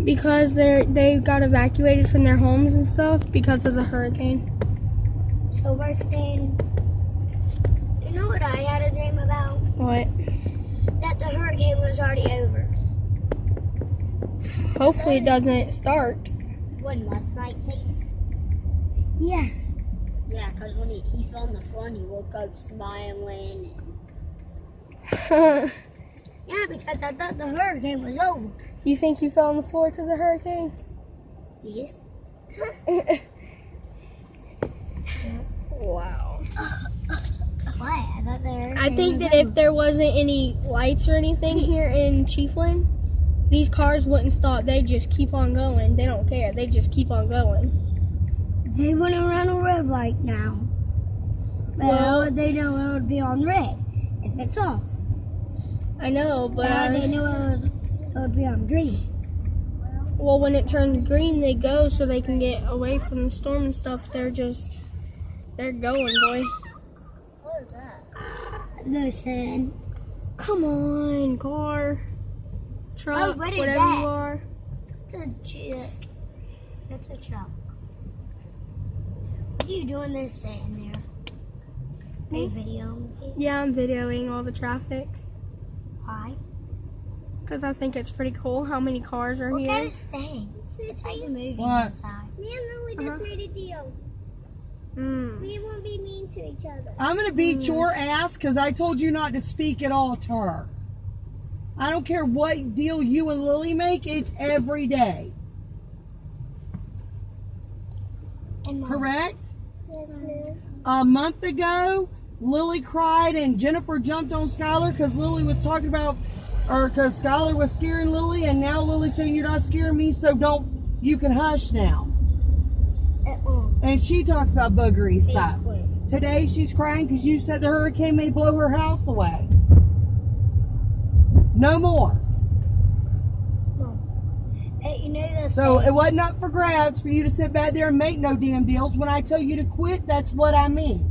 Because they got evacuated from their homes and stuff because of the hurricane. So we're staying. You know what I had a dream about? What? That the hurricane was already over. Hopefully it doesn't start. When last night case? Yes. Yeah, because when he fell on the floor and he woke up smiling. Yeah, because I thought the hurricane was over. You think you fell on the floor because of the hurricane? Yes. Wow. Why? I thought the hurricane I think was that over. if there wasn't any lights or anything here in Chiefland, these cars wouldn't stop. They just keep on going. They don't care. They just keep on going. They wouldn't run a red light now. Well, they know it would be on red if it's off. I know, but Now they know it would be on green. well, when it turns green, they go so they can get away from the storm and stuff. They're going, boy. What is that? Listen. Come on, car, truck, what is whatever that? you are. That's a chick. That's a truck. What are you doing this saying there? Are you videoing me? Yeah, I'm videoing all the traffic Why? because I think it's pretty cool how many cars are What here. kind of thing? It's like a movie What? inside. Me and Lily just made a deal. Mm. We won't be mean to each other. I'm going to beat your ass because I told you not to speak at all to her. I don't care what deal you and Lily make, it's every day. And Mom. Correct? Yes, ma'am. A month ago, Lily cried and Jennifer jumped on Skylar because Lily was talking about, or because Skylar was scaring Lily, and now Lily's saying you're not scaring me, so you can hush now. And she talks about boogery stuff. Today she's crying because you said the hurricane may blow her house away. No more. Hey, you know the So thing? it wasn't up for grabs for you to sit back there and make no damn deals. When I tell you to quit, that's what I mean.